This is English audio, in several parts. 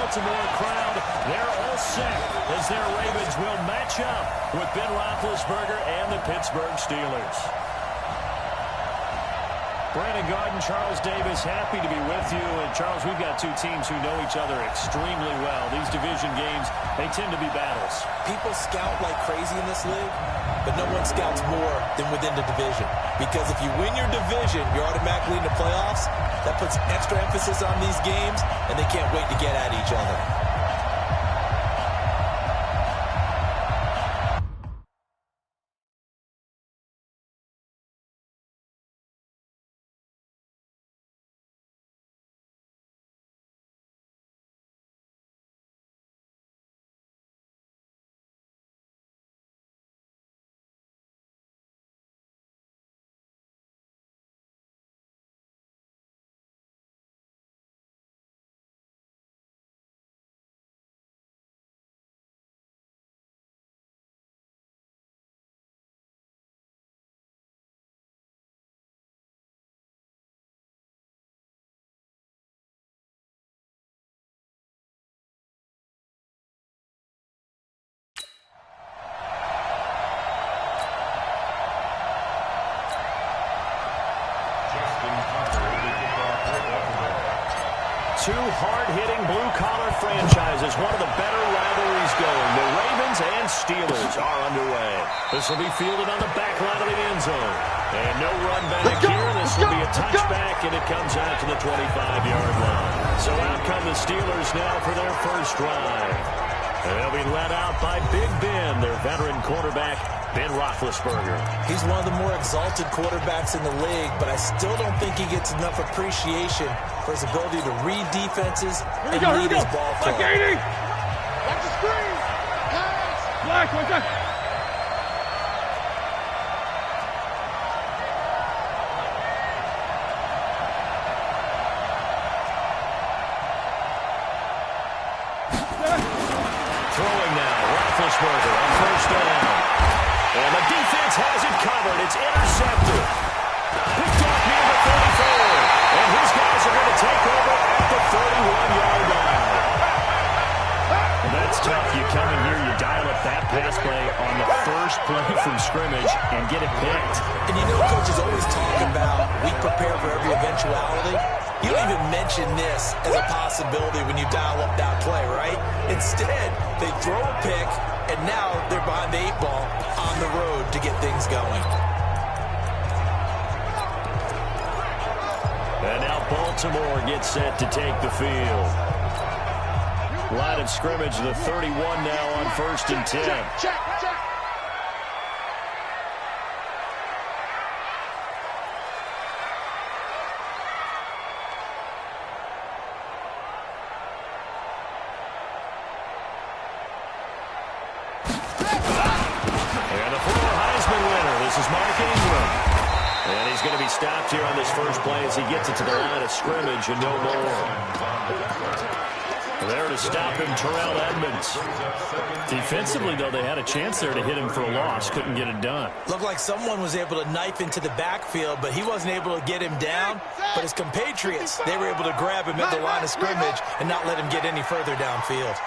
Baltimore crowd, they're all set as their Ravens will match up with Ben Roethlisberger and the Pittsburgh Steelers. Brandon Garden, Charles Davis, happy to be with you. And, Charles, we've got two teams who know each other extremely well. These division games, they tend to be battles. People scout like crazy in this league, but no one scouts more than within the division. Because if you win your division, you're automatically in the playoffs. That puts extra emphasis on these games, and they can't wait to get at each other. Two hard-hitting blue-collar franchises, one of the better rivalries going. The Ravens and Steelers are underway. This will be fielded on the back line of the end zone. And no run back here. This will be a touchback, and it comes out to the 25-yard line. So out come the Steelers now for their first drive. And they'll be led out by Big Ben, their veteran quarterback, Ben Roethlisberger. He's one of the more exalted quarterbacks in the league, but I still don't think he gets enough appreciation for his ability to read defenses and lead his ball throw. Watch the screen. Pass. Black, watch that. Throwing now, Roethlisberger on first down. And the defense has it covered. It's intercepted. Picked off near the 34. And his guys are going to take over at the 31-yard line. And that's tough. You come in here, you dial up that pass play on the first play from scrimmage and get it picked. And you know coaches always talk about we prepare for every eventuality. You don't even mention this as a possibility when you dial up that play, right? Instead, they throw a pick, and now they're behind the 8-ball on the road to get things going. And now Baltimore gets set to take the field. Line of scrimmage, the 31 now on 1st and 10. Check. Stopped here on this first play as he gets it to the line of scrimmage and no more. There to stop him, Terrell Edmonds. Defensively, though, they had a chance there to hit him for a loss. Couldn't get it done. Looked like someone was able to knife into the backfield, but he wasn't able to get him down. But his compatriots, they were able to grab him at the line of scrimmage and not let him get any further downfield.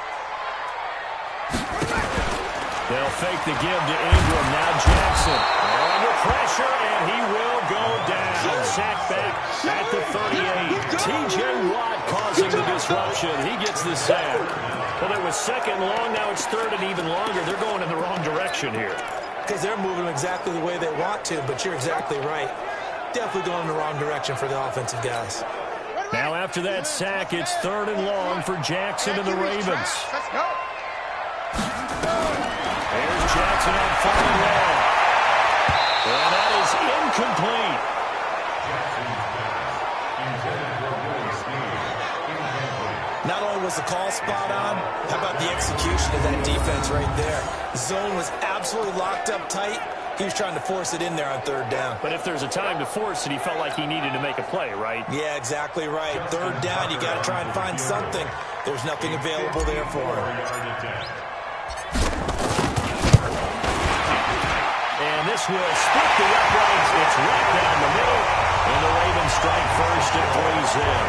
They'll fake the give to Ingram. Now Jackson under pressure, and he will go down. Sacked back at the 38. T.J. Watt causing the disruption. He gets the sack. Well, it was second long. Now it's third and even longer. They're going in the wrong direction here. Because they're moving exactly the way they want to, but you're exactly right. Definitely going in the wrong direction for the offensive guys. Now after that sack, it's third and long for Jackson and the Ravens. Let's go. There's Jackson on 41. And that is incomplete. Not only was the call spot on, how about the execution of that defense right there? Zone was absolutely locked up tight. He was trying to force it in there on third down. But if there's a time to force it, he felt like he needed to make a play, right? Yeah, exactly right. Third down, you got to try and find something. There's nothing available there for him. And this will split the uprights. It's right down the middle. And the Ravens strike first and throws in.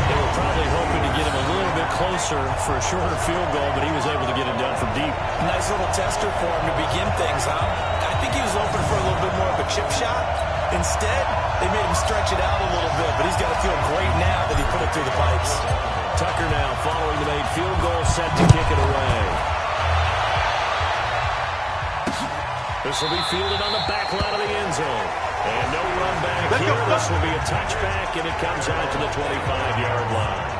They were probably hoping to get him a little bit closer closer for a shorter field goal, but he was able to get it done from deep. Nice little tester for him to begin things, huh? I think he was open for a little bit more of a chip shot. Instead, they made him stretch it out a little bit, but he's got to feel great now that he put it through the pipes. Tucker now following the made field goal, set to kick it away. This will be fielded on the back line of the end zone. And no run back here. This will be a touchback, and it comes out to the 25-yard line.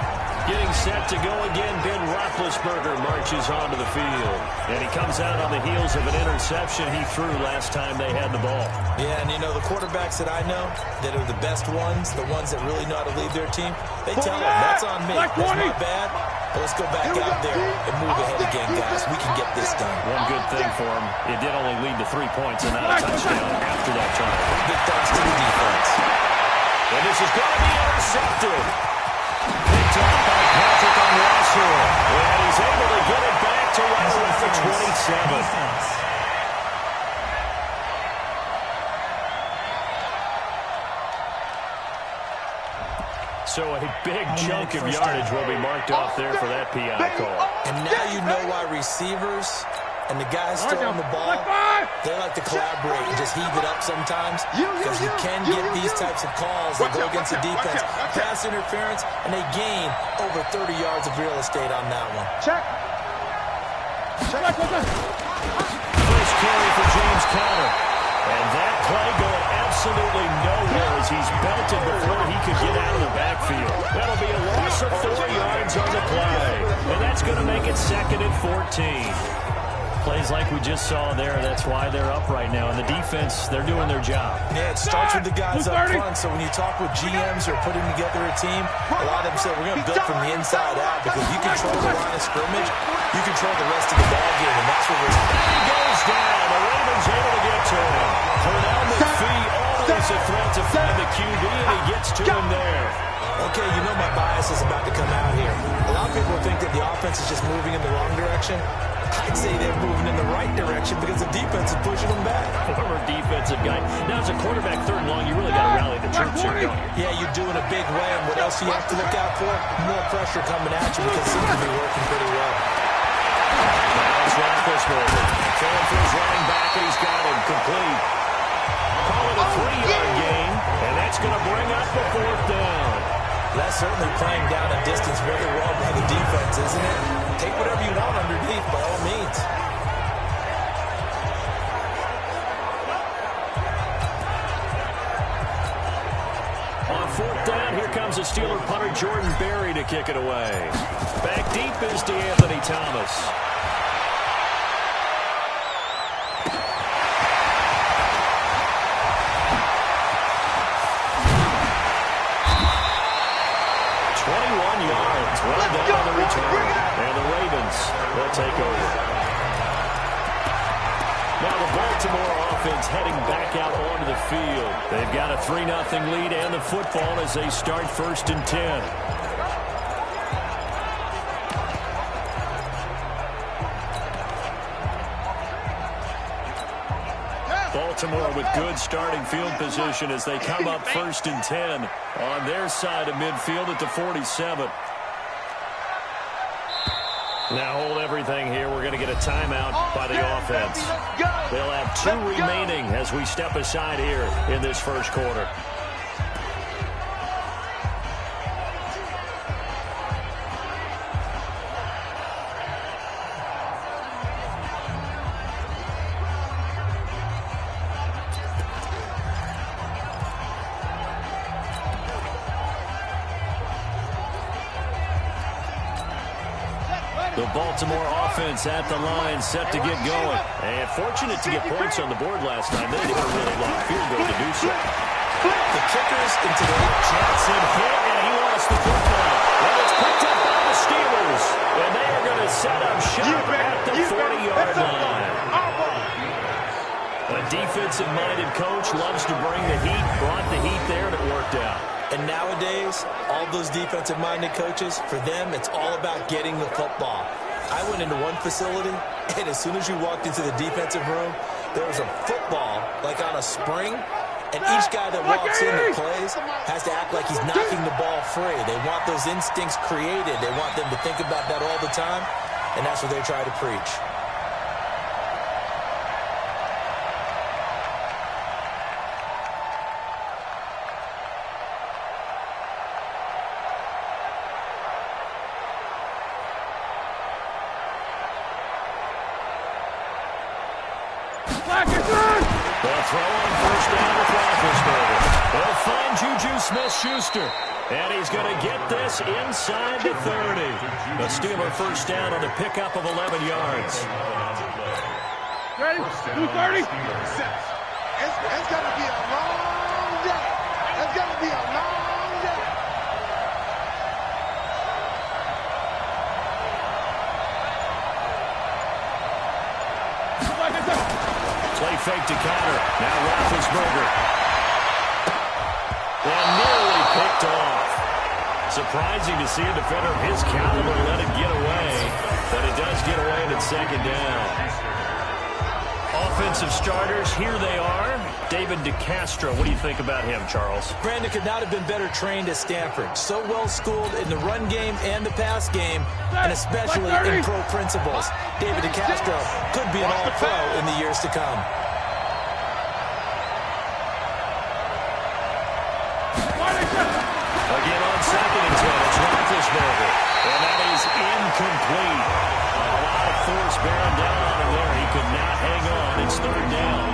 Getting set to go again, Ben Roethlisberger marches onto the field. And he comes out on the heels of an interception he threw last time they had the ball. Yeah, and you know, the quarterbacks that I know that are the best ones, the ones that really know how to lead their team, they tell them, that's on me, that's my bad. But let's go back out there and move ahead again, guys. We can get this done. One good thing for him, it did only lead to 3 points and not a touchdown after that turnover. Big thanks to the defense. And this is going to be intercepted. Picked up by Patrick on Russell. And he's able to get it back to right around the 27. So a big chunk of yardage will be marked off there for that PI call. And now you know why receivers and the guys throwing the ball, they like to collaborate and just heave it up sometimes, because you can get these types of calls that go against the defense, pass interference, and they gain over 30 yards of real estate on that one. Check. First carry for James Conner. And that play going absolutely nowhere as he's belted before he could get out of the backfield. That'll be a loss of 4 yards on the play. And that's going to make it 2nd and 14. Plays like we just saw there, that's why they're up right now. And the defense, they're doing their job. Yeah, it starts with the guys up front. So when you talk with GMs who are putting together a team, a lot of them say we're going to build from the inside out, because you control the line of scrimmage, you control the rest of the ball game, and that's what we're seeing. He goes down. The Ravens able to get to him. Pernell McPhee always a threat to find the QB, and he gets to him there. Okay, you know my bias is about to come out here. A lot of people think that the offense is just moving in the wrong direction. I'd say they're moving in the right direction because the defense is pushing them back. Former defensive guy. Now, as a quarterback, 3rd and long, you really got to rally the troops here, don't you? Yeah, you do in a big way. And what else you have to look out for? More pressure coming at you, because it seems to be working pretty well. Now it's Roethlisberger. Throwing for his running back, and he's got him complete. Call it a 3-yard gain, and that's going to bring up the 4th down. That's certainly playing down a distance very well by the defense, isn't it? Take whatever you want underneath, by all means. On 4th down, here comes the Steeler punter Jordan Berry to kick it away. Back deep is DeAnthony Thomas. Well down on the return, and the Ravens will take over. Now the Baltimore offense heading back out onto the field. They've got a 3-0 lead and the football as they start 1st and 10. Baltimore with good starting field position as they come up 1st and 10 on their side of midfield at the 47. Now hold everything here. We're going to get a timeout by the offense. They'll have 2 remaining as we step aside here in this 1st quarter. The Baltimore offense at the line, set to get going. And fortunate to get points on the board last time. They didn't really long field goal to do so. The kickers in today, Johnson hit, and he lost the football. Well, it's picked up by the Steelers. And they are going to set up shop at the 40-yard line. A defensive-minded coach loves to bring the heat, brought the heat there, and it worked out. And nowadays, all those defensive-minded coaches, for them, it's all about getting the football. I went into one facility, and as soon as you walked into the defensive room, there was a football, like on a spring, And each guy that walks in that plays has to act like he's knocking the ball free. They want those instincts created. They want them to think about that all the time, and that's what they try to preach. They'll throw on first down with Roethlisberger. They'll find Juju Smith-Schuster. And he's going to get this inside the 30. The Steeler first down on the pickup of 11 yards. Ready? 2:30. It's going to be a long day. It's going to be a long day. Play fake to counter. Now Roethlisberger. And nearly picked off. Surprising to see a defender of his caliber let it get away. But it does get away and it's second down. Offensive starters, here they are. David DeCastro, what do you think about him, Charles? Brandon could not have been better trained at Stanford. So well schooled in the run game and the pass game, and especially in pro principles. David DeCastro could be an all-pro in the years to come. Again on second and 10, it's Roethlisberger. And that is incomplete. A lot of force bearing down on him there. He could not hang on. It's third down.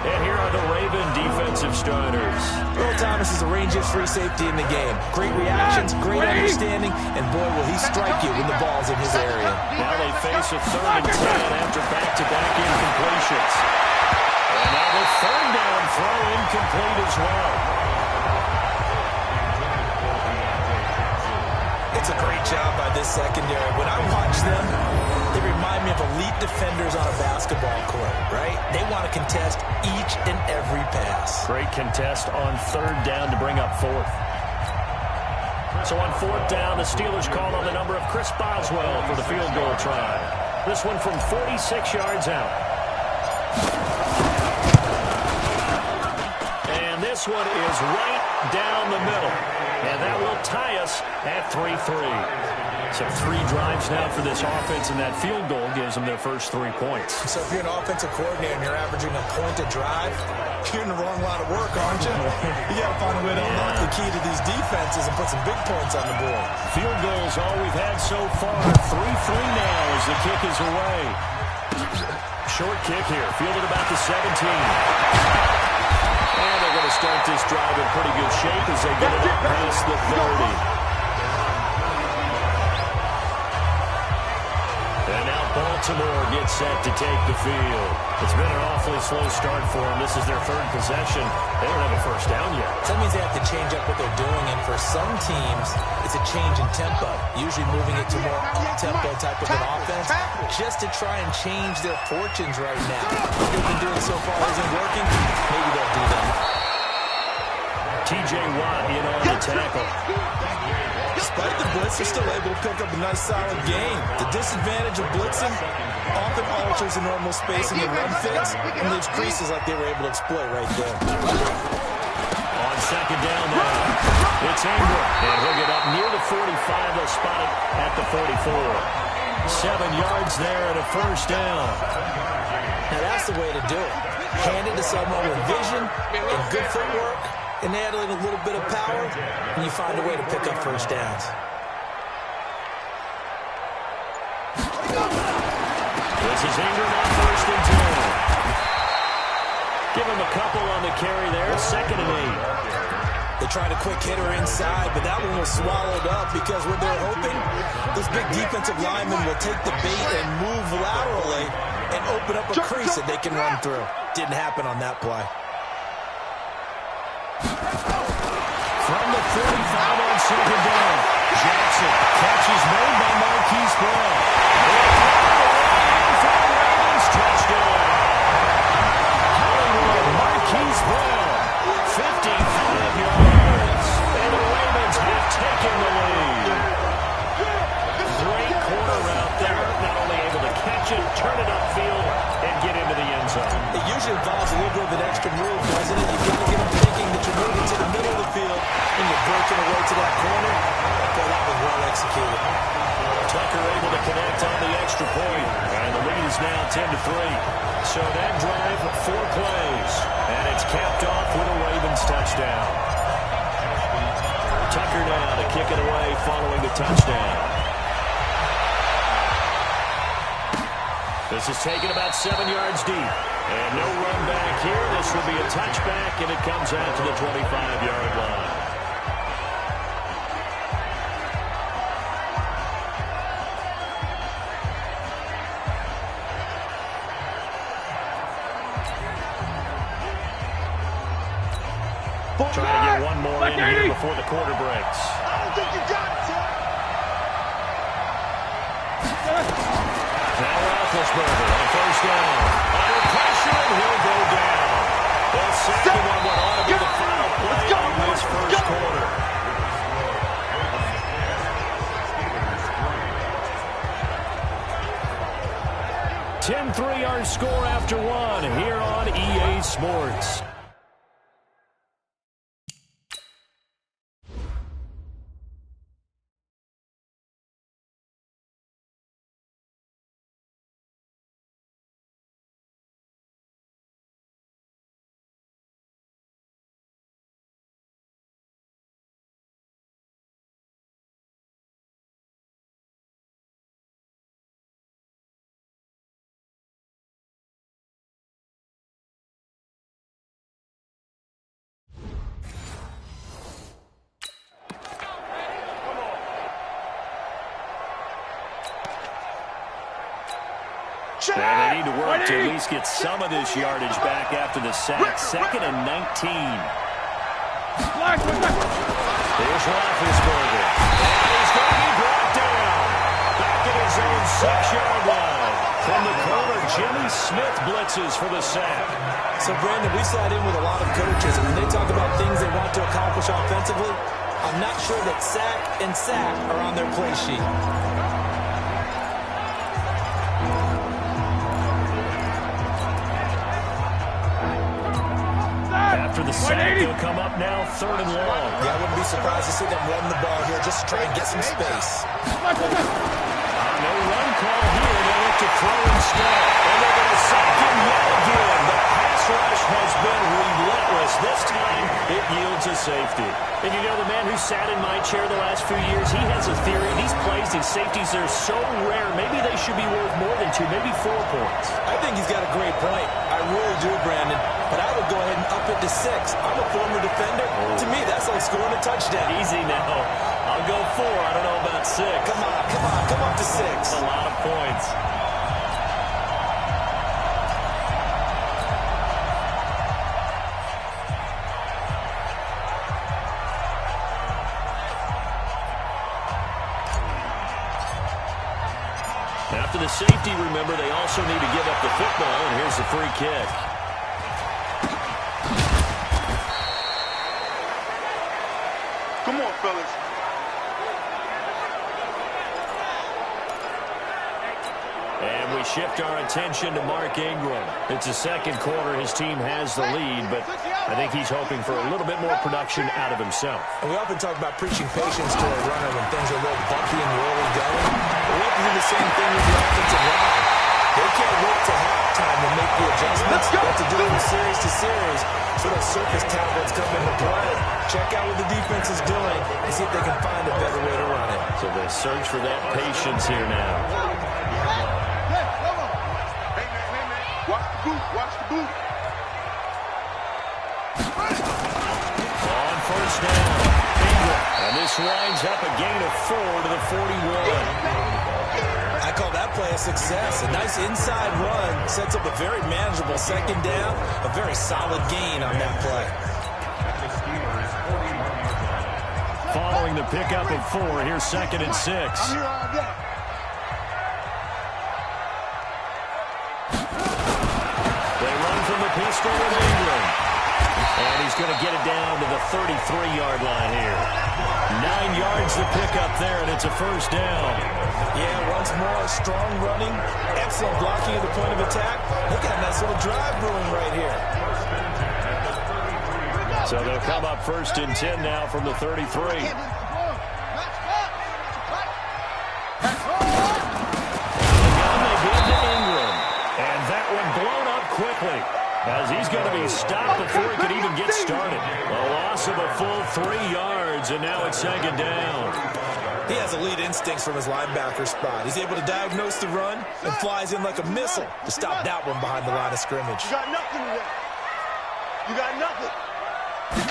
And here are the Raven defensive starters. Earl Thomas is the rangiest free safety in the game. Great reactions, great understanding, and boy, will he strike you when the ball's in his area. Now they face a third and 10 after back-to-back incompletions. And now the third down throw incomplete as well. It's a great job by this secondary. When I watch them, they remind me of elite defenders on a basketball court, right? They want to contest each and every pass. Great contest on third down to bring up fourth. So on fourth down, the Steelers call on the number of Chris Boswell for the field goal try. This one from 46 yards out. And this one is right down the middle. And that will tie us at 3-3. So 3 drives now for this offense, and that field goal gives them their first 3 points. So if you're an offensive coordinator and you're averaging a point a drive, you're in the wrong line of work, aren't you? You got to find a way to unlock the key to these defenses and put some big points on the board. Field goals all we've had so far. 3-3 now as the kick is away. Short kick here, fielded about the 17. And they're going to start this drive in pretty good shape as they get it up past the 30. And now Baltimore gets set to take the field. It's been an awfully slow start for them. This is their third possession. They don't have a first down yet. That means they have to change up what they're doing, and for some teams, it's a change in tempo, usually moving it to more up-tempo type of an offense, just to try and change their fortunes right now. What they've been doing so far isn't working. Maybe they'll do that. T.J. Watt in on the tackle. Despite the blitz, they're still able to pick up a nice solid gain. The disadvantage of blitzing often alters the normal spacing and run fits and leaves creases like they were able to exploit right there. On second down now, it's Ingram, and he'll get up near the 45. They'll spot it at the 44. 7 yards there and a first down. Now that's the way to do it. Hand it to someone with vision and good footwork, and add a little bit of power, and you find a way to pick up first downs. This is Ingram on first and 10. Give him a couple on the carry there, 2nd and 8. They tried a quick hitter inside, but that one was swallowed up because what they're hoping, this big defensive lineman will take the bait and move laterally and open up a crease that they can run through. Didn't happen on that play. From the 45 on second down, Jackson catches made by Marquise Brown. Touchdown. Hollywood, Marquise Brown, 55 yards. And the Ravens have taken the lead. Great corner route there. Not only able to catch it, turn it upfield, and get into the end zone. It usually involves a little bit of an extra 10-3. So that drive, 4 plays. And it's capped off with a Ravens touchdown. Tucker now to kick it away following the touchdown. This is taken about 7 yards deep. And no run back here. This will be a touchback, and it comes out to the 25-yard line. Trying to get one more in here before the quarter breaks. I don't think you got it, sir. Now Roethlisberger on first down. Under pressure, and he'll go down. They'll second on what ought to be the final play of this first quarter. Our score after one here on EA Sports. And they need to work to at least get some of this yardage back after the sack. 2nd and 19. Here's Roethlisberger. And he's going to be brought down. Back at his own 6-yard line. From the corner, Jimmy Smith blitzes for the sack. So, Brandon, we sat in with a lot of coaches, and when they talk about things they want to accomplish offensively, I'm not sure that sack and sack are on their play sheet. After the sack, they'll come up now 3rd and long. Yeah, I wouldn't be surprised to see them run the ball here just to try and get some space. No run call here. They look to throw instead. And they're going to sack him yet again. The pass rush has been relentless. This time, it yields a safety. And you know, the man who sat in my chair the last few years, he has a theory. These plays, these safeties, they're so rare. Maybe they should be worth more than 2, maybe 4 points. I think he's got a great point. I really do, Brandon. But I would go ahead and up it to 6. I'm a former defender. To me, that's like scoring a touchdown. Easy now. I'll go 4. I don't know about 6. Come on. Come up to 6. That's a lot of points. After the safety, remember, they also need to give up the football, and here's the free kick. Come on, fellas. And we shift our attention to Mark Ingram. It's the second quarter. His team has the lead, but I think he's hoping for a little bit more production out of himself. And we often talk about preaching patience to a runner when things are a little bumpy in the early going. We have to do the same thing with the offensive line. They can't wait to halftime to make the adjustments. They have to do it series to series. So those surface tablets come into play. Check out what the defense is doing and see if they can find a better way to run it. So they search for that patience here now. Watch the boot. On first down, Ingram. And this winds up a gain of 4 to the 41. I call that play a success. A nice inside run sets up a very manageable 2nd down. A very solid gain on that play. Following the pickup of 4, here's 2nd and 6. I'm here all day. Pistol of Ingram. And he's going to get it down to the 33-yard line here. 9 yards to pick up there, and it's a first down. Yeah, once more, strong running, excellent blocking at the point of attack. Look at a nice little drive brewing right here. So they'll come up 1st and 10 now from the 33. as he's going to be stopped before he could even get started. A loss of a full 3 yards, and now it's second down. He has elite instincts from his linebacker spot. He's able to diagnose the run and flies in like a missile to stop that one behind the line of scrimmage. You got nothing today. You got nothing. And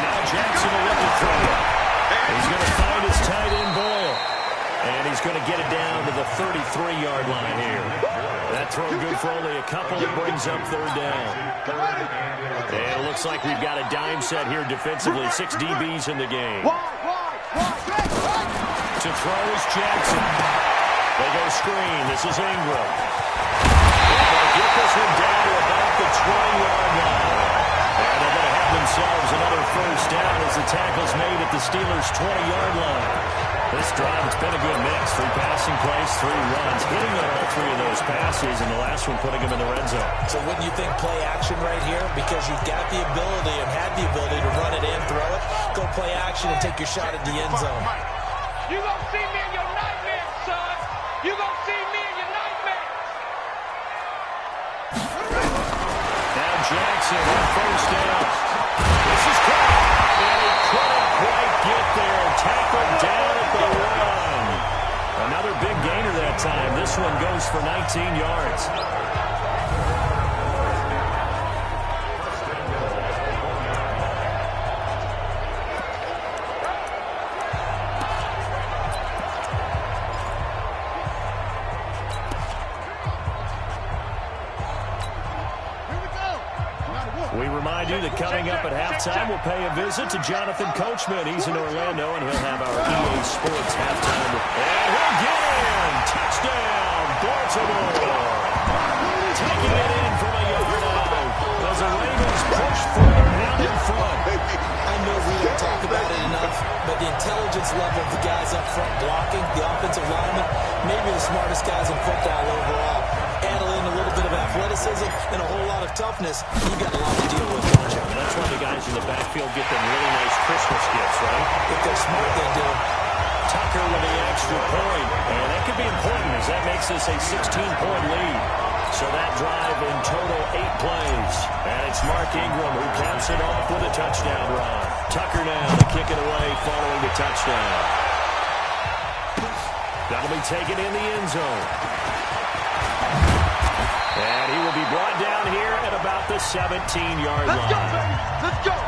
now Jackson will look to throw it. He's going to find his tight end Boyle. And he's going to get it down to the 33-yard line here. That throw good for only a couple. It brings up third down. And it looks like we've got a dime set here defensively. 6 DBs in the game. To throw is Jackson. They go screen. This is Ingram. They'll get this one down to about the 20-yard line. And they're going to have themselves another first down as the tackle's made at the Steelers' 20-yard line. This drive, it's been a good mix. 3 passing plays, 3 runs. Hitting on all 3 of those passes, and the last one putting them in the red zone. So wouldn't you think play action right here? Because you've got the ability and had the ability to run it and throw it. Go play action and take your shot at the end zone. You gonna see me in your nightmares, son. You gonna see me in your nightmares. Now Jackson on first down. This is caught. And he couldn't quite get there. Tackled down at the 1. Another big gainer that time. This one goes for 19 yards. We remind you that coming up at halftime, we'll pay a visit to Jonathan Coachman. He's in Orlando, and he'll have our EA Sports halftime. And he'll get in. Touchdown, Baltimore. Taking it in from a yard out as the Ravens push further out in front. I know we don't talk about it enough, but the intelligence level of the guys up front blocking, the offensive linemen, maybe the smartest guys in football overall. Add in a little bit of athleticism and a whole lot of toughness, you got a lot to deal with, don't you? That's why the guys in the backfield get them really nice Christmas gifts, right? If they're smart, they do. Tucker with the extra point. And that could be important as that makes this a 16-point lead. So that drive in total 8 plays. And it's Mark Ingram who caps it off with a touchdown run. Tucker now to kick it away following the touchdown. That'll be taken in the end zone. And he will be brought down here at about the 17-yard line. Let's go, baby. Let's go.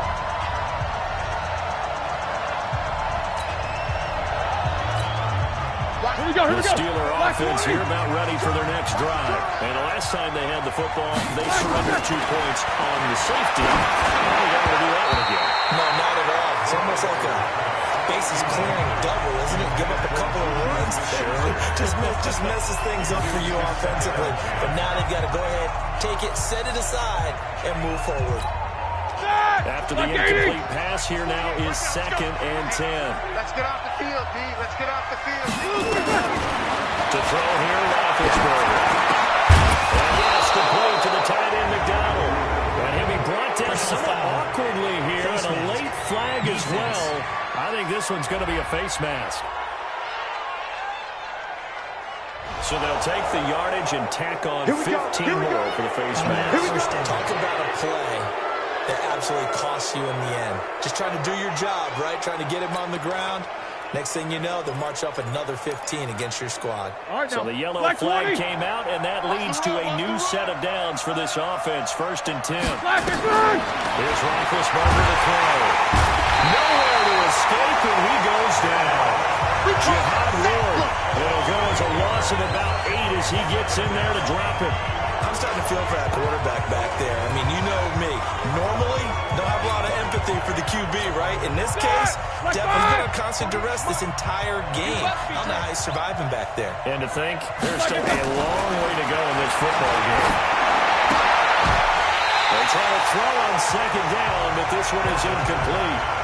The Steeler offense here about ready for their next drive. And the last time they had the football, they surrendered 2 points on the safety. They don't want to do that one again. No, not at all. It's almost like a bases clearing double, isn't it? Give up a couple of runs. Sure. Just messes things up for you offensively. But now they've got to go ahead, take it, set it aside, and move forward. After the incomplete pass, here now is 2nd and 10. Let's get off the field, D. Let's get off the field. To throw here, Roethlisberger. And yes, complete to the tight end, McDonald. And he'll be brought down somewhat awkwardly here, and a late flag as well. I think this one's going to be a face mask. So they'll take the yardage and tack on 15 more for the face mask. Talk about a play that absolutely costs you in the end. Just trying to do your job, right? Trying to get him on the ground. Next thing you know, they'll march up another 15 against your squad. So the yellow flag came out, and that leads to a new set of downs for this offense. 1st and 10. Here's Roethlisberger to throw. Nowhere to escape, and he goes down. Jihad Ward. It'll go as a loss of about 8 as he gets in there to drop it. I'm starting to feel for that quarterback back there. I mean, you know me. Normally, don't have a lot of empathy for the QB, right? In this case, definitely going to constant duress this entire game. I don't know how he's surviving back there. And to think, there's still a long way to go in this football game. They try to throw on 2nd down, but this one is incomplete.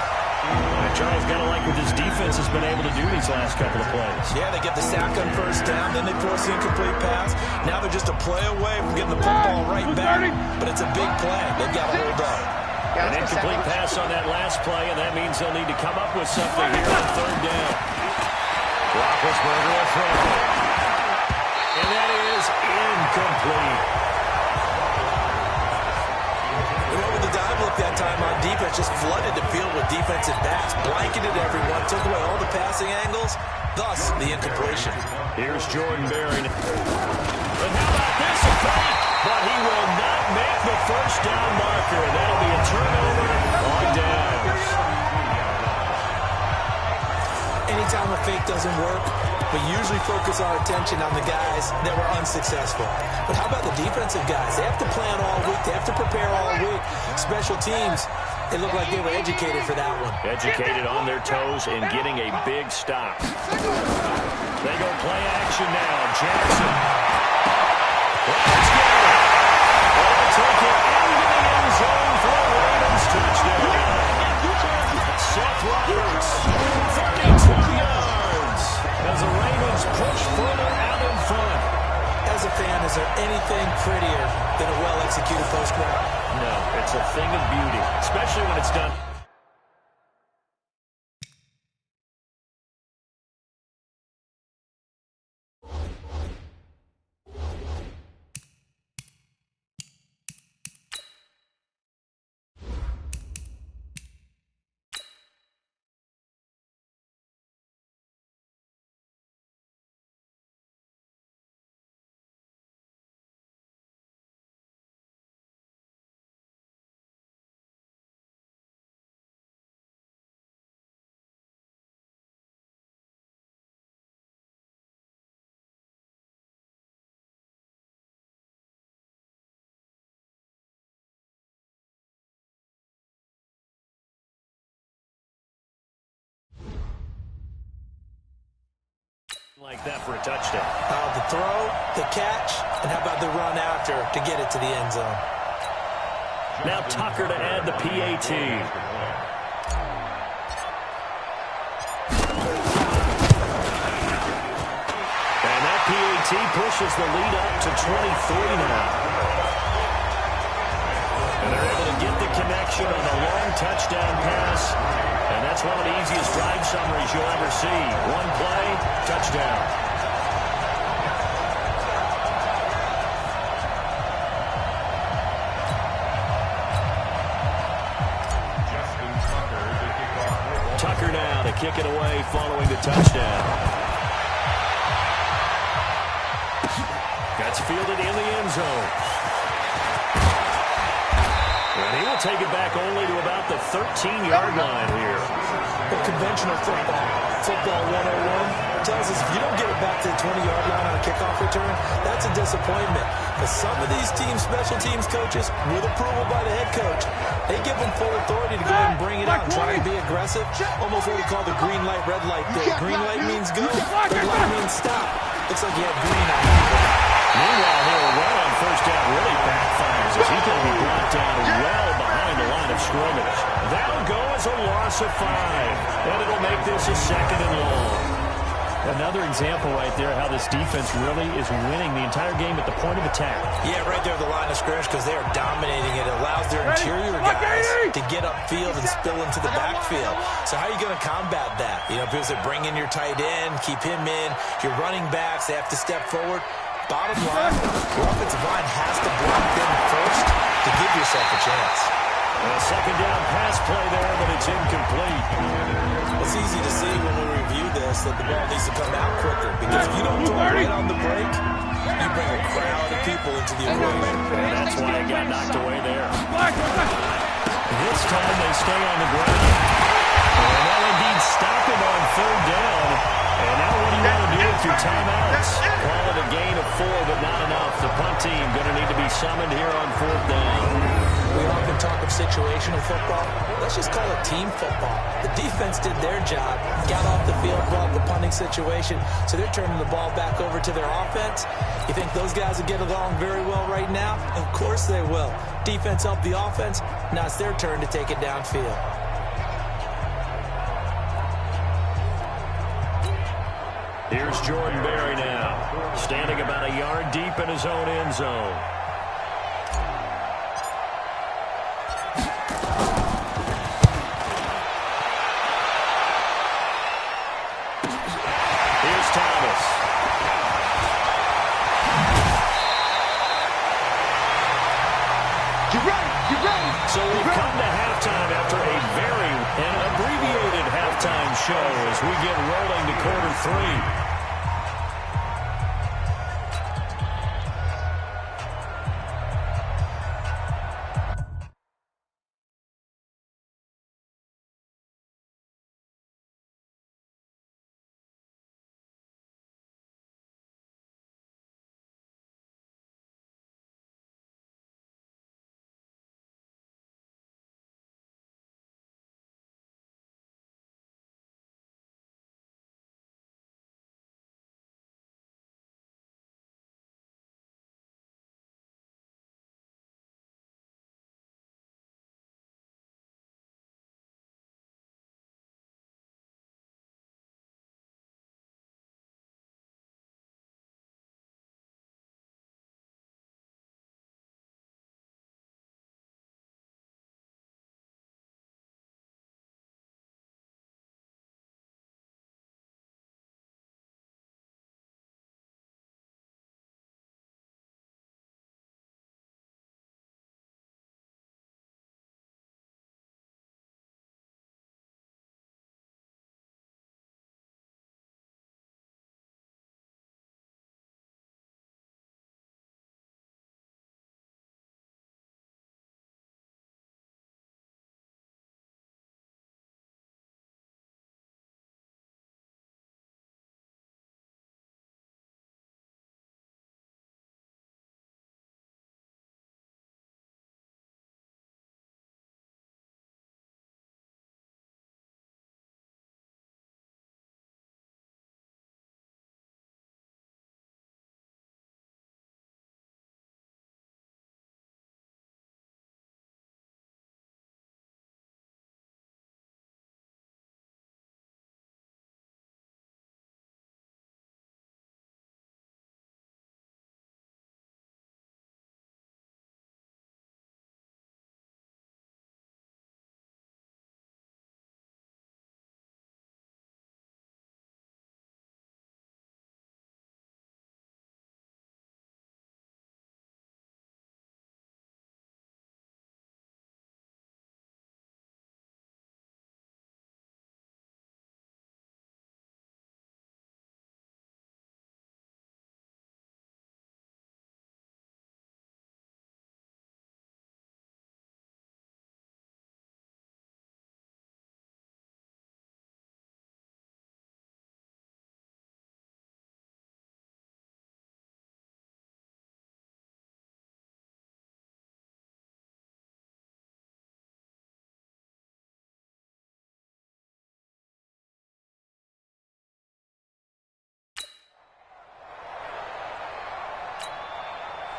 Charles got to like what this defense has been able to do these last couple of plays. Yeah, they get the sack on 1st down, then they force the incomplete pass. Now they're just a play away from getting the football right back. But it's a big play. They've got to hold up. An incomplete pass on that last play, and that means they'll need to come up with something here on 3rd down. Roethlisberger will throw. And that is incomplete. time on defense, just flooded the field with defensive backs, blanketed everyone, took away all the passing angles, thus the incompletion. Here's Jordan Berry. And how about this? A fake, but he will not make the first down marker. That'll be a turnover on downs. Anytime a fake doesn't work, we usually focus our attention on the guys that were unsuccessful. But how about the defensive guys? They have to plan all week. They have to prepare all week. Special teams, they look like they were educated for that one. Educated on their toes and getting a big stop. They go play action now. Jackson. Let's go. They'll take it into the end zone for a Ravens touchdown. Seth Roberts, 32 yards as the Ravens push further out in front. As a fan, is there anything prettier than a well-executed post route? No, it's a thing of beauty, especially when it's done. Like that for a touchdown. The throw, the catch, and how about the run after to get it to the end zone? Now Tucker to add the PAT. And that PAT pushes the lead up to 23 now. And they're able to get the connection on a long touchdown pass. And that's one of the easiest drive summaries you'll ever see. One play, touchdown. Tucker now to kick it away following the touchdown. That's fielded in the end zone. And he will take it back only to about the 13-yard line here. But conventional football 101 tells us if you don't get it back to the 20-yard line on a kickoff return, that's a disappointment. But some of these teams, special teams coaches, with approval by the head coach, they give them full authority to go ahead and bring it out and try to be aggressive. Almost what we call the green light, red light thing. Green light means go, red light means stop. Looks like you have green on that. Meanwhile, he'll run on first down really backfires as he's going to be brought down well behind the line of scrimmage. That'll go as a loss of 5, and it'll make this a 2nd and long. Another example right there how this defense really is winning the entire game at the point of attack. Yeah, right there at the line of scrimmage because they are dominating it. It allows their interior guys to get upfield and spill into the backfield. So how are you going to combat that? You know, because they bring in your tight end, keep him in. Your running backs, they have to step forward. Bottom line, your offensive line has to block them first to give yourself a chance. A second down pass play there, but it's incomplete. It's easy to see when we review this that the ball needs to come out quicker because if you don't throw it right on the break, you bring a crowd of people into the equation. And that's why it got knocked away there. This time they stay on the ground. And they'll indeed stop him on 3rd down. And now what do you want to do with your timeouts? Call it a gain of 4, but not enough. The punt team going to need to be summoned here on 4th down. We often talk of situational football. Let's just call it team football. The defense did their job, got off the field, brought the punting situation, so they're turning the ball back over to their offense. You think those guys will get along very well right now? Of course they will. Defense helped the offense. Now it's their turn to take it downfield. Here's Jordan Berry now, standing about a yard deep in his own end zone. Here's Thomas. Get ready, get ready. So we'll come to halftime after a very abbreviated halftime show as we get rolling to quarter three.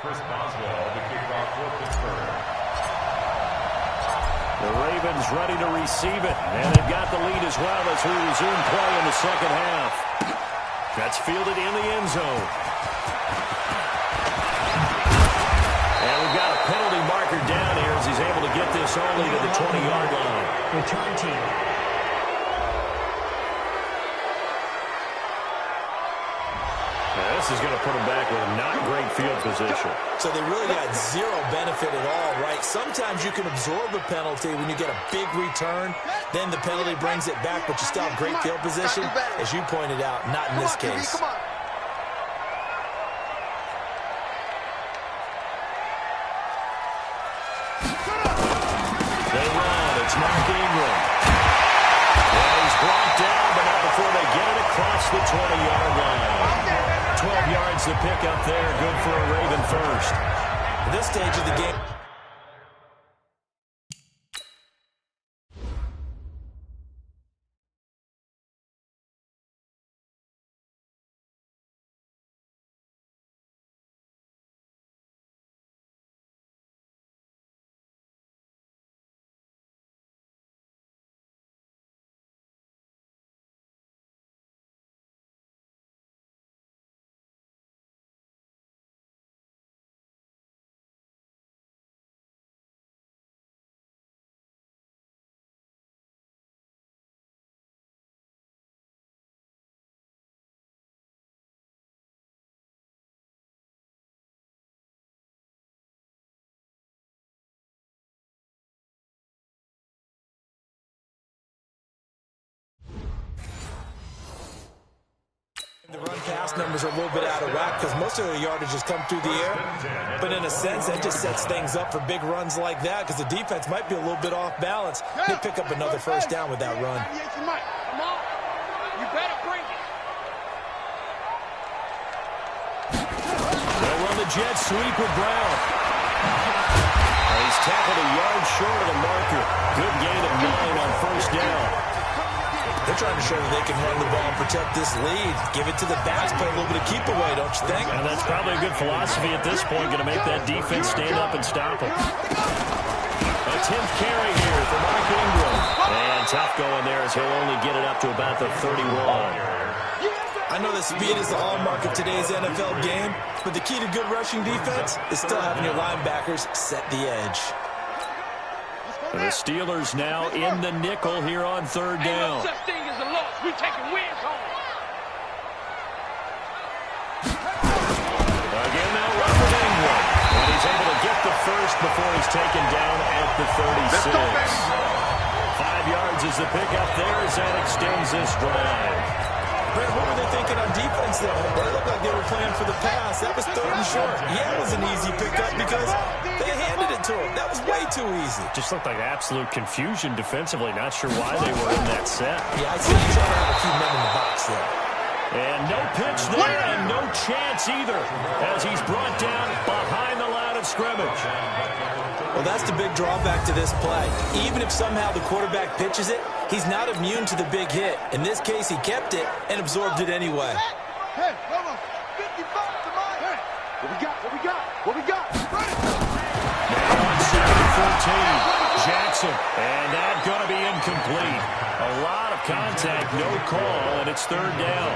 Chris Boswell, the kickoff for Pittsburgh. The Ravens ready to receive it, and they've got the lead as well as we resume play in the second half. That's fielded in the end zone. And we've got a penalty marker down here as he's able to get this only to the 20-yard line. Return team. This is going to put him back with not great field position. So they really got zero benefit at all, right? Sometimes you can absorb a penalty when you get a big return. Then the penalty brings it back, but you still have great field position. As you pointed out, not in this case. They run. It's Mark Ingram. Well, he's brought down, but not before they get it across the 20-yard line. 12 yards to pick up there. Good for a Raven first. At this stage of the game. The run-pass numbers are a little bit out of whack because most of their yardage has come through the air. But in a sense, that just sets things up for big runs like that because the defense might be a little bit off balance. They pick up another first down with that run. Come on. You better bring it. They'll run the jet sweep with Brown. He's tackled a yard short of the marker. Good gain of 9 on first down. They're trying to show that they can run the ball, protect this lead, give it to the backs, play a little bit of keep away, don't you think? And that's probably a good philosophy at this point, going to make that defense stand up and stop them. A 10th carry here for Mark Ingram. And tough going there as he'll only get it up to about the 31. I know that speed is the hallmark of today's NFL game, but the key to good rushing defense is still having your linebackers set the edge. The Steelers now in the nickel here on third down. Ain't no such thing as a loss. We taking wins home. Again now run with Ingram. And he's able to get the first before he's taken down at the 36. 5 yards is the pickup there as that extends this drive. Brett, what were they thinking on defense there? They looked like they were playing for the pass. That was third and short. Yeah, it was an easy pickup because they handed it to him. That was way too easy. Just looked like absolute confusion defensively. Not sure why they were in that set. Yeah, I see you trying to have a few men in the box there. And no pitch there and no chance either as he's brought down behind the line of scrimmage. Well, that's the big drawback to this play. Even if somehow the quarterback pitches it, he's not immune to the big hit. In this case, he kept it and absorbed it anyway. Hey, come on. 55 to mine. Hey, what we got? Now on 2nd and 14, Jackson. And that's going to be incomplete. A lot of contact, no call, and it's third down.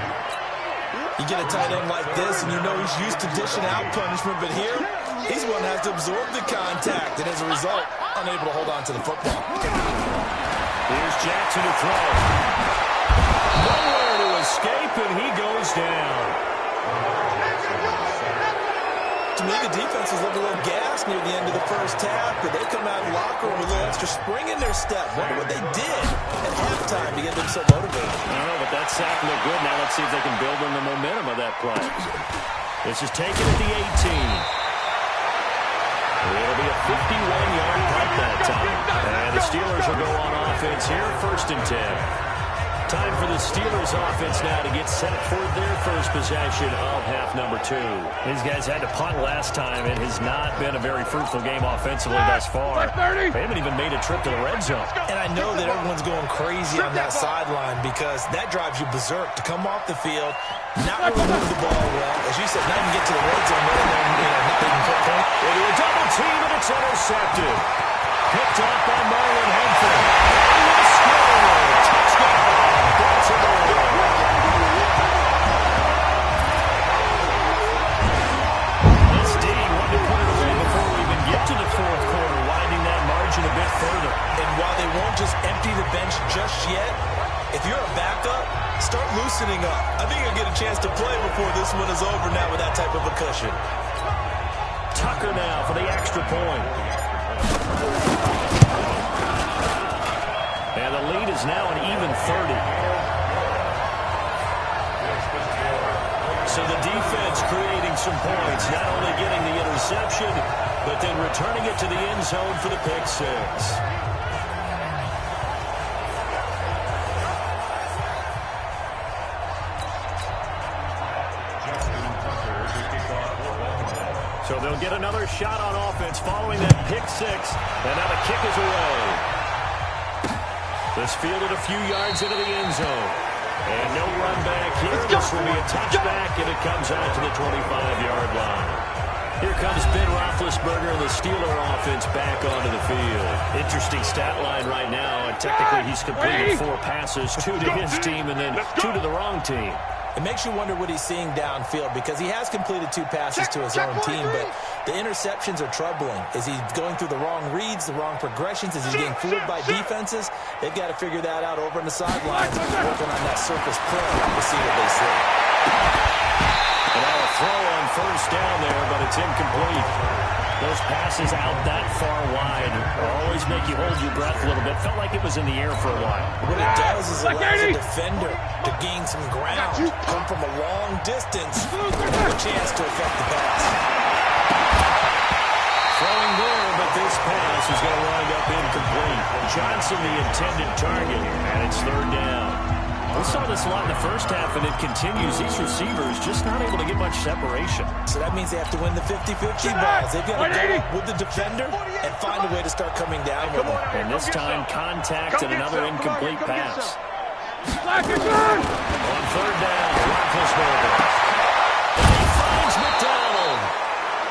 You get a tight end like this, and you know he's used to dishing out punishment, but here, he's going to have to absorb the contact, and as a result, unable to hold on to the football. Here's Jackson to throw. Nowhere to escape, and he goes down. To me, the defense was looking a little gassed near the end of the first half, but they come out of the locker room with a little extra spring in their step. Wonder what they did at halftime to get them so motivated. I don't know, but that sack looked good. Now let's see if they can build on the momentum of that play. This is taken at the 18. It'll be a 51-yard punt that time. And the Steelers will go on offense here, 1st and 10. Time for the Steelers offense now to get set for their first possession of half number 2. These guys had to punt last time. It has not been a very fruitful game offensively thus far. They haven't even made a trip to the red zone. And I know that everyone's going crazy on that sideline because that drives you berserk to come off the field, not really move the ball well. As you said, not even get to the red zone, and then, not even put point. They do a double team, and it's intercepted. Picked off by Marlon Humphrey. And the score. Touchdown. This D wanted to put it away before we even get to the 4th quarter, winding that margin a bit further. And while they won't just empty the bench just yet, if you're a backup, start loosening up. I think you'll get a chance to play before this one is over now with that type of a cushion. Tucker now for the extra point. And the lead is now an even 30. So the defense creating some points, not only getting the interception, but then returning it to the end zone for the pick 6. So they'll get another shot on offense following that pick 6. And now the kick is away. This fielded a few yards into the end zone. And no run back here. This will be a touchback, and it comes out to the 25-yard line. Here comes Ben Roethlisberger and the Steeler offense back onto the field. Interesting stat line right now. And technically, he's completed 4 passes, 2 to his team and then 2 to the wrong team. It makes you wonder what he's seeing downfield because he has completed 2 passes to his own team, but the interceptions are troubling. Is he going through the wrong reads, the wrong progressions? Is he getting fooled by defenses? They've got to figure that out over on the sidelines, working on that surface play to see what they see. And now a throw on first down there, but it's incomplete. Those passes out that far wide always make you hold your breath a little bit. Felt like it was in the air for a while. What it does is it allows a defender to gain some ground, come from a long distance, have a chance to affect the pass. Throwing there, but this pass is going to wind up incomplete. Johnson the intended target, and it's third down. We saw this a lot in the first half, and it continues. These receivers just not able to get much separation. So that means they have to win the 50-50 balls. They've got to go with the defender and find a way to start coming down with them. And this time, contact and another incomplete pass. Black is on! On third down, Roethlisberger. And he finds McDonald.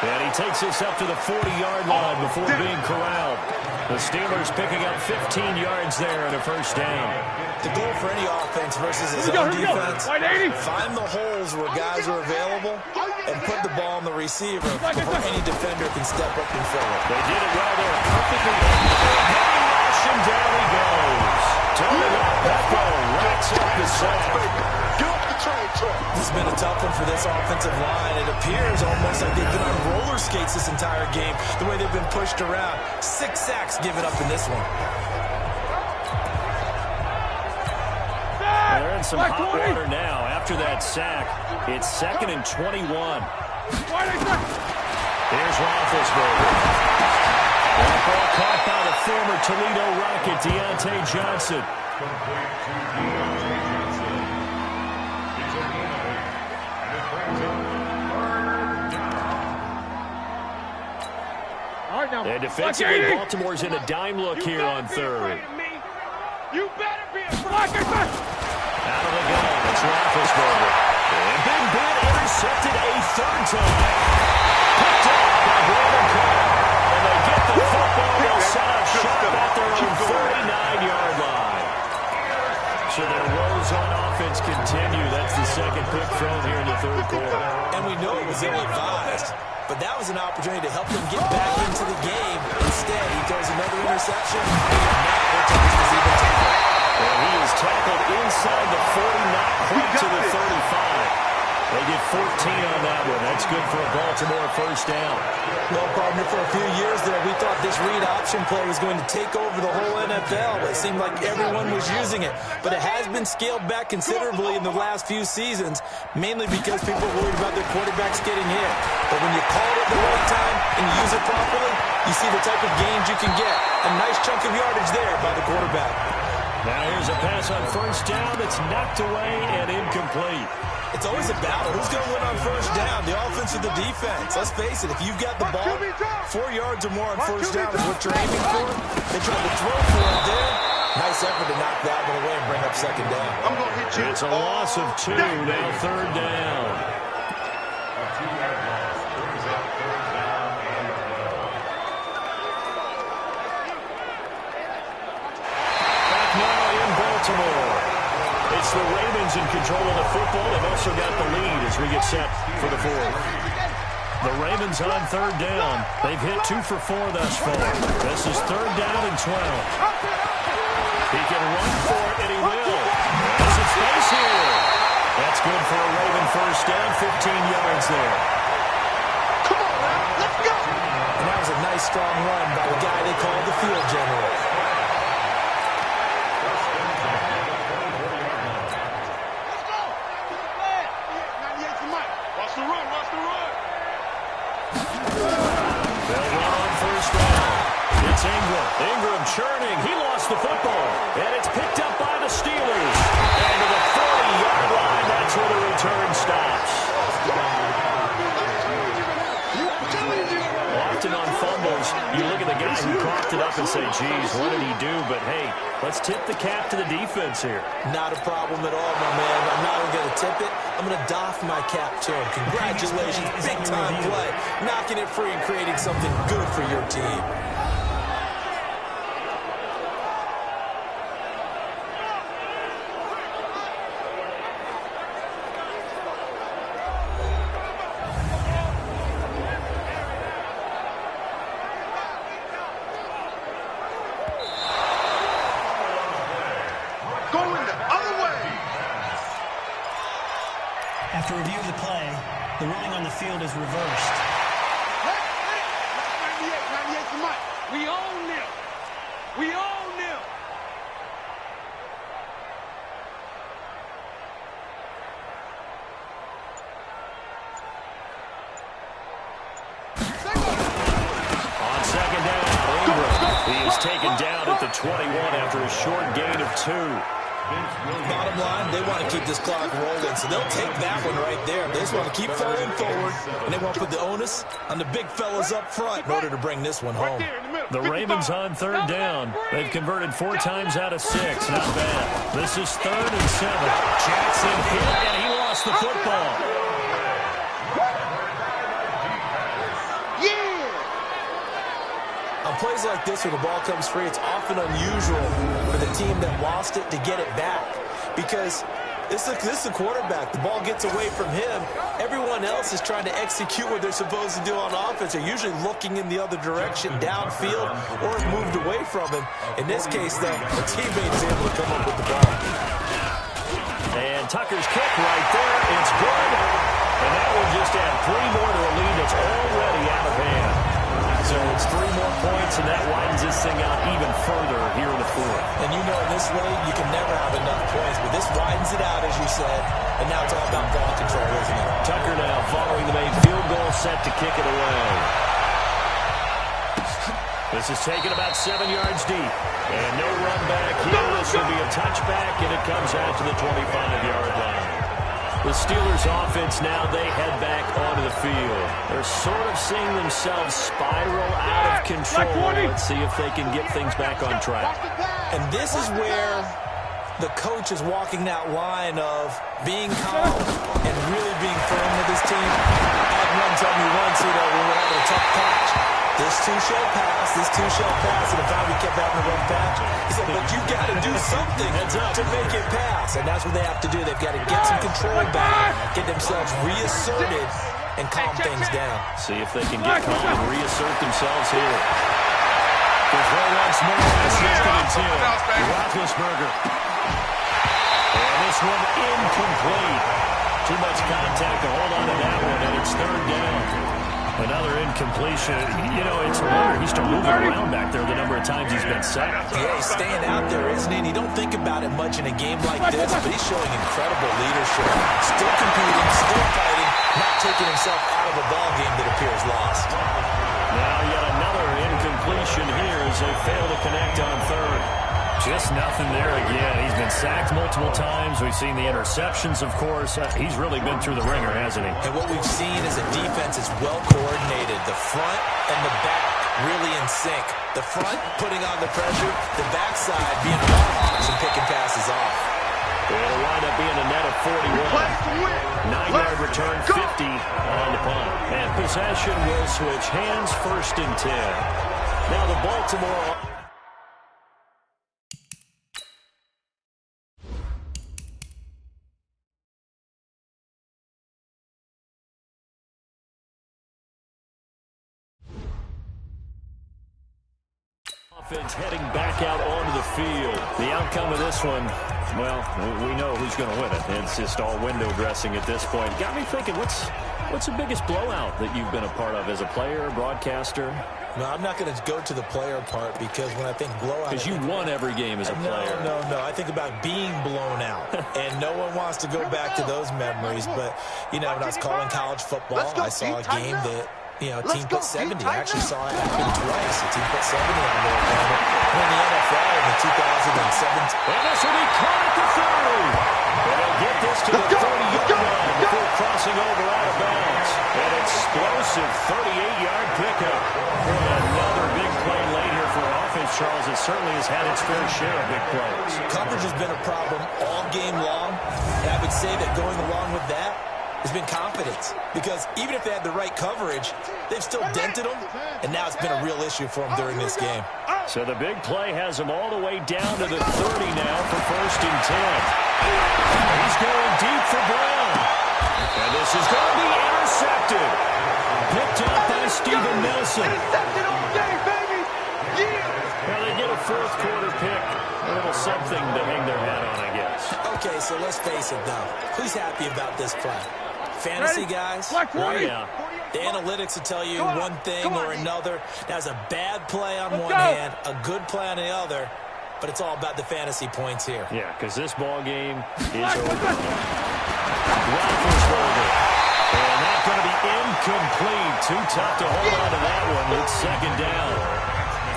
And he takes this up to the 40-yard line before being corralled. The Steelers picking up 15 yards there and a first down. The goal for any offense versus his own defense, find the holes where guys are available and put the ball on the receiver before any defender can step up and fill it. They did it well there. Perfectly. And down he goes. Tony Peppo racks up the second. Get off the train track. This has been a tough one for this offensive line. It appears almost like they've been on roller skates this entire game, the way they've been pushed around. 6 sacks given up in this one. They're in some hot water now. After that sack, it's 2nd and 21. Here's Roethlisberger. That ball caught by the former Toledo Rocket, Deontay Johnson. And defensively, Baltimore's in a dime look here on third. You better be Out of the gun, it's Roethlisberger. And Big Ben intercepted a third time. Picked up by Brandon Carr. And they get the football. They'll set up shop at their own 49-yard line. So their woes on offense continue. That's the second pick thrown here in the third quarter. And we know it was ill-advised, but that was an opportunity to help them get back into the game. Instead, he throws another interception. And he is tackled inside the 40, not quite to the 35. They get 14 on that one. That's good for a Baltimore first down. Well, partner, for a few years there, we thought this read option play was going to take over the whole NFL. It seemed like everyone was using it. But it has been scaled back considerably in the last few seasons, mainly because people are worried about their quarterbacks getting hit. But when you call it at the right time and you use it properly, you see the type of gains you can get. A nice chunk of yardage there by the quarterback. Now here's a pass on first down that's knocked away and incomplete. It's always a battle. Who's going to win on first down, the offense or the defense? Let's face it, if you've got the ball, 4 yards or more on first down is what you're aiming for. They tried to throw for it there. Nice effort to knock that one away and bring up second down. I'm going to hit you. It's a loss of 2, now third down. Back now in Baltimore. It's the Ravens in control of the football. They've also got the lead as we get set for the fourth. The Ravens on third down. They've hit 2 for 4 thus far. This is third down and 12. He can run for it, and he will. Has some space here. That's good for a Raven first down, 15 yards there. Come on, man. Let's go. And that was a nice, strong run by the guy they called the field general. Ingram churning. He lost the football. And it's picked up by the Steelers. And to the 40-yard line, that's where the return stops. Often on fumbles, you look at the guy who coughed it up and say, geez, what did he do? But, hey, let's tip the cap to the defense here. Not a problem at all, my man. I'm not even going to tip it. I'm going to doff my cap to him. Congratulations. Big-time play. Knocking it free and creating something good for your team. After reviewing the play, the ruling on the field is reversed. We own them. On second down, Ingram. He is taken down at the 21 after a short gain of 2. Bottom line, they want to keep this clock rolling, so they'll take that one right there. They just want to keep falling forward, and they want to put the onus on the big fellas up front in order to bring this one home. The Ravens on third down. They've converted 4 times out of 6. Not bad. This is 3rd and 7. Jackson hit, and he lost the football. On plays like this, when the ball comes free, it's often unusual for the team that lost it to get it back. Because this is the quarterback. The ball gets away from him. Everyone else is trying to execute what they're supposed to do on offense. They're usually looking in the other direction, downfield, or have moved away from him. In this case, though, the teammate is able to come up with the ball. And Tucker's kick right there. It's good. And that will just add 3 more to a lead that's already out of hand. So it's 3 more points, and that widens this thing out even further here in the 4th. And you know in this league, you can never have enough points, but this widens it out, as you said, and now it's all about ball control, isn't it? Tucker now following the made field goal, set to kick it away. This is taken about 7 yards deep. And no run back here. This will be a touchback, and it comes out to the 25-yard line. The Steelers' offense now, they head back onto the field. They're sort of seeing themselves spiral out of control. Let's see if they can get things back on track. And this is where the coach is walking that line of being calm and really being firm with his team. I had one tell me once, when we were having a tough patch, this too shall pass, this too shall pass, and if we kept having a rough patch, he said, but you got to do something to make it pass, and that's what they have to do. They've got to get some control back, get themselves reasserted, and calm things down. See if they can get calm and reassert themselves here. The throw once more, assisted and 2. Roethlisberger. And this one incomplete. Too much contact to hold on to that one, and it's 3rd down. Another incompletion. You know, it's a wonder he's still moving around back there the number of times he's been sacked. Yeah, he's staying out there, isn't he? And you don't think about it much in a game like this, but he's showing incredible leadership. Still competing, still fighting, not taking himself out of a ball game that appears lost. Now yet another incompletion here as they fail to connect on 3rd. Just nothing there again. He's been sacked multiple times. We've seen the interceptions, of course. He's really been through the ringer, hasn't he? And what we've seen is a defense is well coordinated. The front and the back really in sync. The front putting on the pressure, the backside being hawks and picking passes off. It'll wind up being a net of 41. 9-yard return, 50 on the punt. And possession will switch hands, 1st and 10. Now the Baltimore... offense heading back out onto the field. The outcome of this one, well, we know who's going to win it. It's just all window dressing at this point. Got me thinking, what's the biggest blowout that you've been a part of as a player, broadcaster? No, I'm not going to go to the player part because when I think blowout... Because you won every game as a player. No. I think about being blown out. And no one wants to go back to those memories. But, you know, when I was calling college football, I saw a game that... You know, a team put 70. I actually saw it happen twice. A team put 70 on their opponent. And in the NFL in the 2017. And this will be caught at the 30. And they'll get this to the 30-yard line before crossing over out of bounds. An explosive 38-yard pickup. Another big play late here for offense, Charles. It certainly has had its fair share of big plays. Coverage has been a problem all game long. And I would say that going along with that has been confidence, because even if they had the right coverage, they've still dented them, and now it's been a real issue for them during this game. So the big play has them all the way down to the 30 now for 1st and 10. He's going deep for Brown, and this is going to be intercepted. Picked up by Steven Nelson. Intercepted all day, baby. Yeah. Well, they get a 4th quarter pick, a little something to hang their hat on, I guess. Okay, so let's face it, though. Who's happy about this play? Fantasy guys, Right? Yeah. the analytics will tell you one thing or another. That's a bad play on one hand, a good play on the other, but it's all about the fantasy points here. Yeah, because this ball game is over. Roethlisberger. And that's going to be incomplete. Too tough to hold on to that one. It's second down.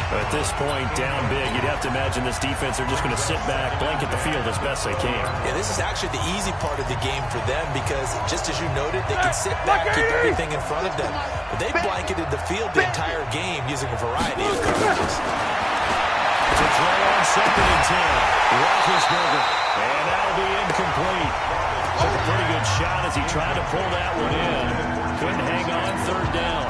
At this point, down big, you'd have to imagine this defense are just going to sit back, blanket the field as best they can. Yeah, this is actually the easy part of the game for them because, just as you noted, they can sit back, keep everything in front of them. But they blanketed the field the entire game using a variety of coverages. To throw on 2nd and 10. Roethlisberger. And that'll be incomplete. Took a pretty good shot as he tried to pull that one in. Couldn't hang on 3rd down.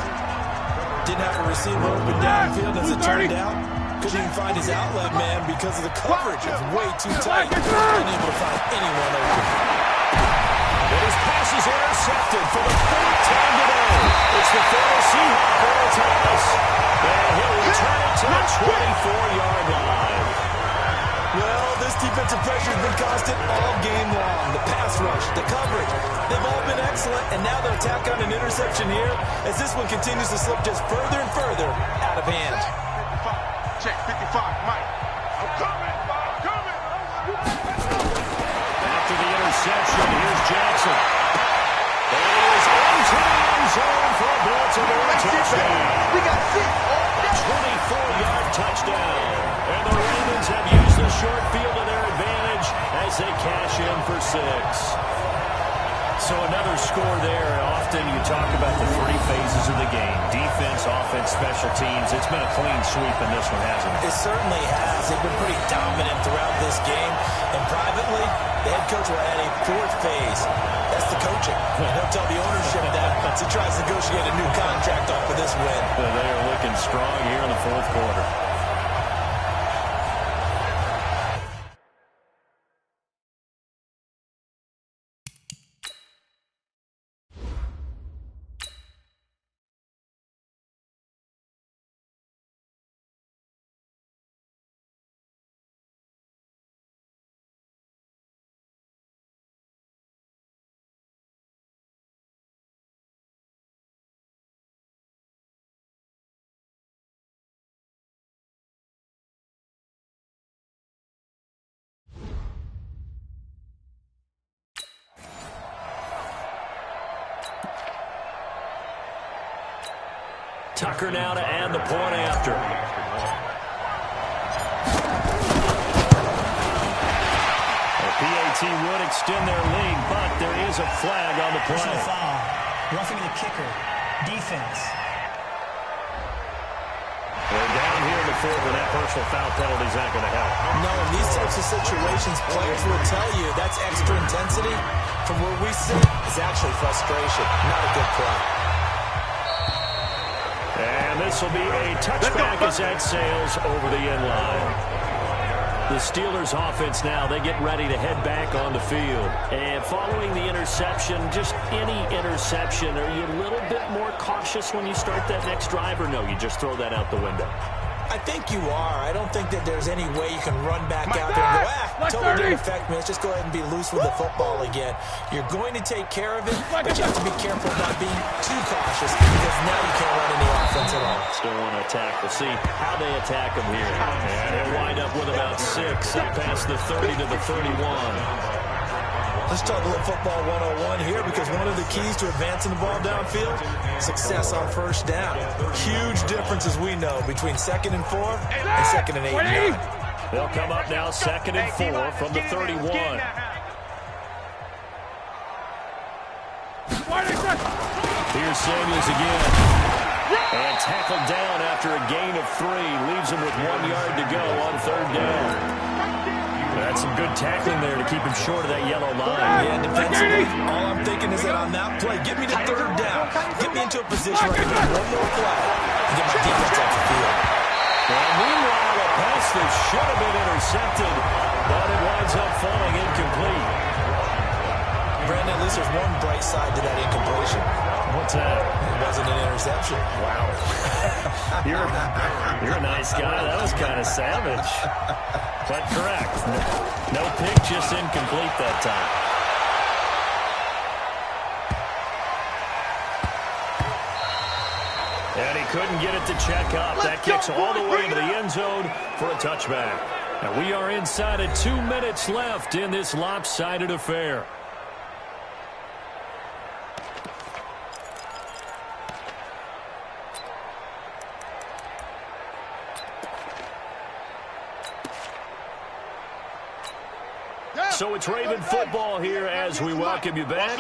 Didn't have a receiver open downfield as it turned out. Couldn't even find his outlet man because of the coverage. It's way too tight. Unable to find anyone open. But his pass is intercepted for the 4th time today. It's the Philly Seahawks, Earl Thomas. And he'll return it to the 24-yard line. Well, this defensive pressure has been constant all game long. The pass rush, the coverage, they've all been excellent, and now they'll tack on an interception here as this one continues to slip just further and further out of hand. Check 55, Mike. I'm coming. After the interception, here's Jackson. And he is into the end zone for a Baltimore touchdown. We got 6. 24-yard touchdown. And the Ravens have used the short field to their advantage as they cash in for 6. So another score there. Often you talk about the 3 phases of the game. Defense, offense, special teams. It's been a clean sweep in this one, hasn't it? It certainly has. They've been pretty dominant throughout this game. And privately, the head coach will add a 4th phase. That's the coaching. And he'll tell the ownership that as he tries to negotiate a new contract off of this win. Well, they are looking strong here in the 4th quarter. Tucker now to add the point after. The PAT would extend their lead, but there is a flag on the play. Personal foul. Roughing the kicker. Defense. They're down here in the 4th, and that personal foul penalty is not going to help. No, in these types of situations, players will tell you that's extra intensity. From where we sit, it's actually frustration. Not a good play. And this will be a touchback as that sails over the end line. The Steelers offense now, they get ready to head back on the field. And following the interception, just any interception, are you a little bit more cautious when you start that next drive, or no, you just throw that out the window? I think you are. I don't think that there's any way you can run back out there and go, totally didn't affect me. Let's just go ahead and be loose with the football again. You're going to take care of it, but you have to be careful about being too cautious because now you can't run any offense at all. Still want to attack. We'll see how they attack them here. And they'll wind up with about 6. They pass the 30 to the 31. Let's talk a little football 101 here because one of the keys to advancing the ball downfield, success on 1st down. Huge difference, as we know, between 2nd and 4 and 2nd and 8 and 9. They'll come up now 2nd and 4 from the 31. Here's Samuels again. And tackled down after a gain of 3. Leaves him with 1 yard to go on 3rd down. That's some good tackling there to keep him short of that yellow line. Yeah, defensively, all I'm thinking is that on that play, get me to 3rd down. Get me into a position where I can make one more play and get my defense off the field. And meanwhile, a pass that should have been intercepted, but it winds up falling incomplete. Brandon, at least there's one bright side to that incompletion. What's that? It wasn't an interception. Wow. You're a nice guy. That was kind of savage. But correct. No pick, just incomplete that time. And he couldn't get it to check up. That kicks all the way into the end zone for a touchback. And we are inside of 2 minutes left in this lopsided affair. So it's Raven football here as we welcome you back.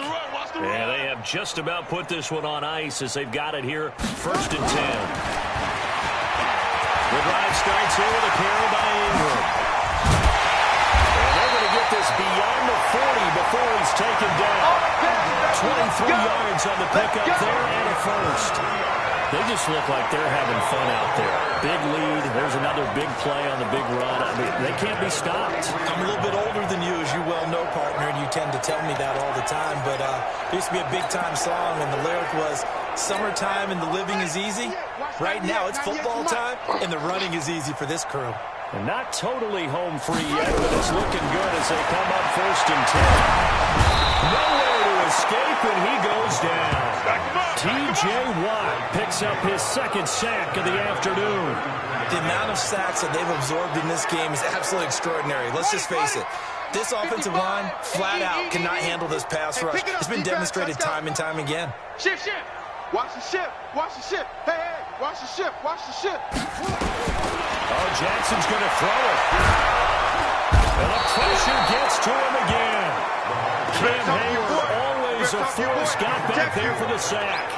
And they have just about put this one on ice as they've got it here, 1st and 10. The drive starts here with a carry by Ingram. And they're going to get this beyond the 40 before he's taken down. 23 yards on the pickup there and a first. They just look like they're having fun out there. Big lead. There's another big play on the big run. I mean, they can't be stopped. I'm a little bit older than you, as you well know, partner, and you tend to tell me that all the time. But there used to be a big-time song, and the lyric was, "Summertime and the living is easy." Right now, it's football time, and the running is easy for this crew. And not totally home free yet, but it's looking good as they come up 1st and 10. Nowhere to escape, and he goes down. T.J. Watt picks up his 2nd sack of the afternoon. The amount of sacks that they've absorbed in this game is absolutely extraordinary. Let's just face it. This offensive line, flat out, cannot handle this pass rush. It's been demonstrated time and time again. Shift. Watch the ship. Watch the ship. Hey, watch the ship. Watch the ship. Oh, Jackson's going to throw it. And the pressure gets to him again. Cam Hayward, always a force, got back there for the sack.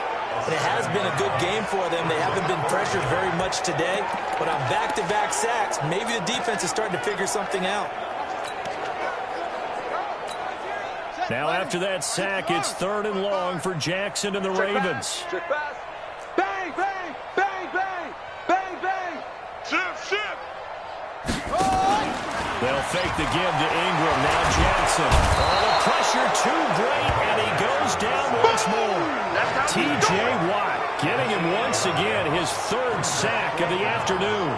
It has been a good game for them. They haven't been pressured very much today. But on back-to-back sacks, maybe the defense is starting to figure something out. Now after that sack, it's 3rd and long for Jackson and the Ravens. Bang, bang, bang, bang, bang, bang. Shift. They'll fake the give to Ingram. Now Jackson. Oh, the pressure too great, and he goes down once more. T.J. Watt getting him once again, his 3rd sack of the afternoon.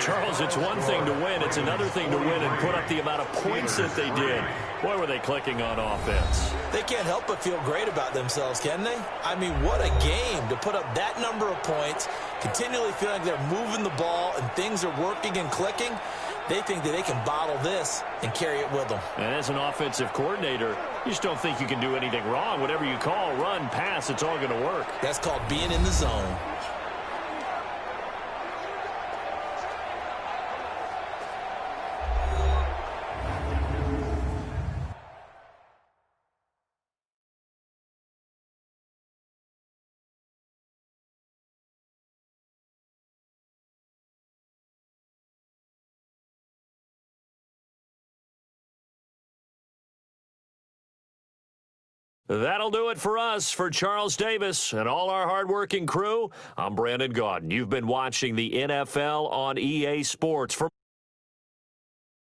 Charles, it's one thing to win. It's another thing to win and put up the amount of points that they did. Boy, were they clicking on offense. They can't help but feel great about themselves, can they? I mean, what a game to put up that number of points, continually feeling like they're moving the ball and things are working and clicking. They think that they can bottle this and carry it with them. And as an offensive coordinator, you just don't think you can do anything wrong. Whatever you call, run, pass, it's all going to work. That's called being in the zone. That'll do it for us. For Charles Davis and all our hardworking crew, I'm Brandon Gaudin. You've been watching the NFL on EA Sports. For